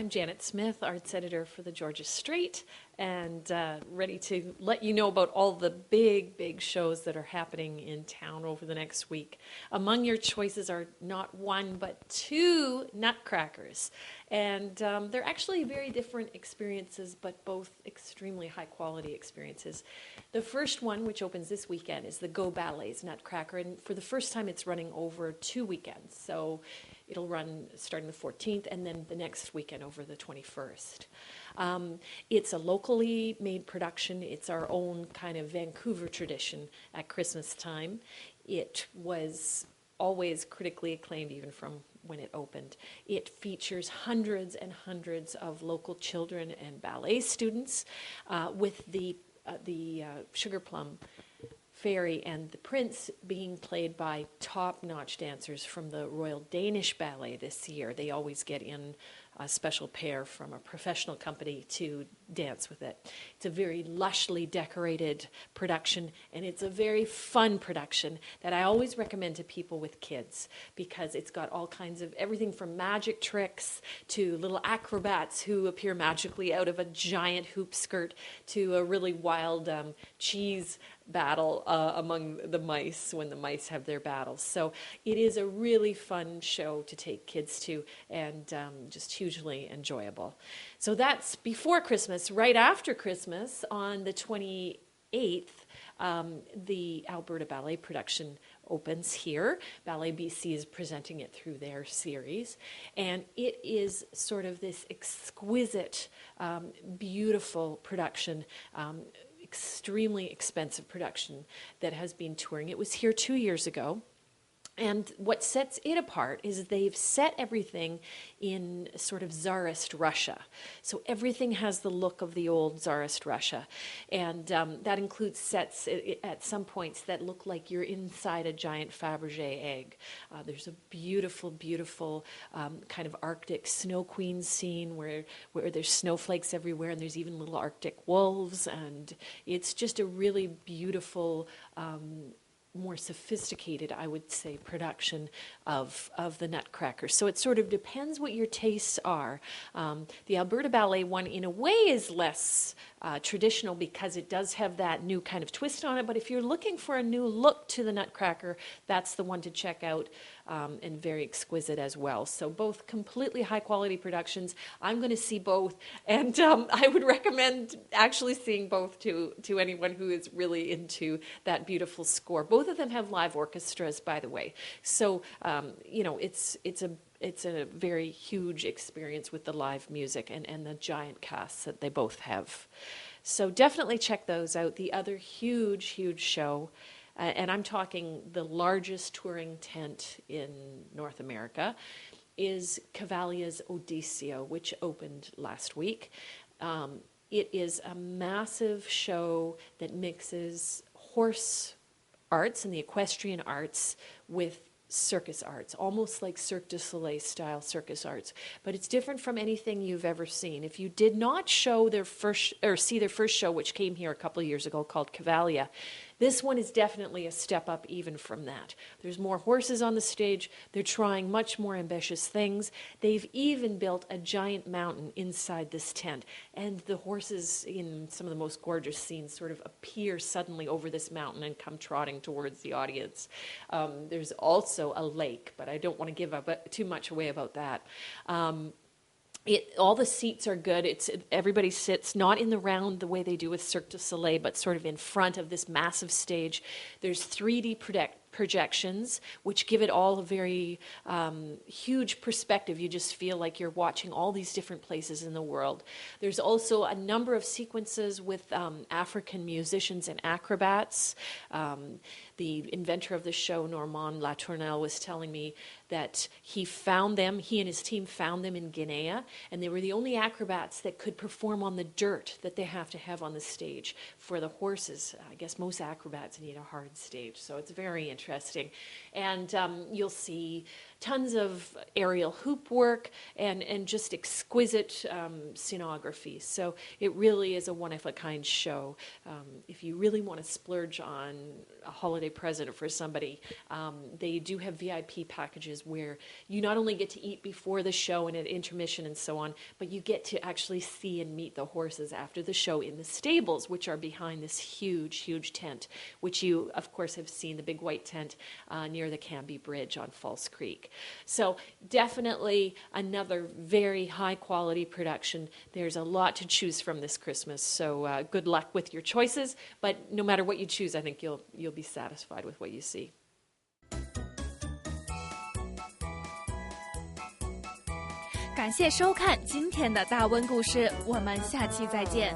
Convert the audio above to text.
I'm Janet Smith, Arts Editor for the Georgia Straight, and ready to let you know about all the big shows that are happening in town over the next week. Among your choices are not one, but two Nutcrackers. And they're actually very different experiences, but both extremely high-quality experiences. The first one, which opens this weekend, is the Go Ballet's Nutcracker, and for the first time it's running over 2 weekends. So it'll run starting the 14th and then the next weekend over the 21st. It's a locally made production. It's our own kind of Vancouver tradition at Christmas time. It was always critically acclaimed even from when it opened. It features hundreds and hundreds of local children and ballet students with the Sugar Plum Fairy and the Prince being played by top-notch dancers from the Royal Danish Ballet this year. They always get in a special pair from a professional company to dance with it. It's a very lushly decorated production, and it's a very fun production that I always recommend to people with kids because it's got all kinds of everything from magic tricks to little acrobats who appear magically out of a giant hoop skirt to a really wild cheese battle among the mice when the mice have their battles. So it is a really fun show to take kids to and just hugely enjoyable. So that's before Christmas. Right after Christmas, on the 28th, the Alberta Ballet production opens here. Ballet BC is presenting it through their series. And it is sort of this exquisite, beautiful production, extremely expensive production that has been touring. It was here 2 years ago. And what sets it apart is they've set everything in sort of Tsarist Russia. So everything has the look of the old Tsarist Russia. And that includes sets at some points that look like you're inside a giant Fabergé egg. There's a beautiful, beautiful kind of Arctic snow queen scene where there's snowflakes everywhere and there's even little Arctic wolves. And it's just a really beautiful more sophisticated, I would say, production of the Nutcracker. So it sort of depends what your tastes are. The Alberta Ballet one, in a way, is less traditional because it does have that new kind of twist on it. But if you're looking for a new look to the Nutcracker, that's the one to check out, and very exquisite as well. So both completely high-quality productions. I'm going to see both, and I would recommend actually seeing both to anyone who is really into that beautiful score. Both of them have live orchestras, by the way. So, you know, it's a very huge experience with the live music and the giant casts that they both have. So definitely check those out. The other huge show, and I'm talking the largest touring tent in North America, is Cavalia's Odissio, which opened last week. It is a massive show that mixes horse arts and the equestrian arts with circus arts, almost like Cirque du Soleil style circus arts, but it's different from anything you've ever seen. If you did not show their first or see their first show, which came here a couple of years ago called Cavalia, this one is definitely a step up even from that. There's more horses on the stage. They're trying much more ambitious things. They've even built a giant mountain inside this tent, and the horses in some of the most gorgeous scenes sort of appear suddenly over this mountain and come trotting towards the audience. There's also a lake, but I don't want to give up too much away about that. All the seats are good. Everybody sits not in the round the way they do with Cirque du Soleil, but sort of in front of this massive stage. There's 3D projections, which give it all a very huge perspective. You just feel like you're watching all these different places in the world. There's also a number of sequences with African musicians and acrobats. The inventor of the show, Normand Latournelle, was telling me that he and his team found them in Guinea, and they were the only acrobats that could perform on the dirt that they have to have on the stage for the horses. I guess most acrobats need a hard stage, so it's very interesting. And you'll see tons of aerial hoop work and just exquisite scenography. So it really is a one-of-a-kind show. If you really want to splurge on a holiday present for somebody, they do have VIP packages where you not only get to eat before the show and at intermission and so on, but you get to actually see and meet the horses after the show in the stables, which are behind this huge tent, which you, of course, have seen, the big white tent near the Canby Bridge on False Creek. So definitely another very high-quality production. There's a lot to choose from this Christmas, so good luck with your choices. But no matter what you choose, I think you'll be satisfied with what you see. 感谢收看今天的大温故事，我们下期再见。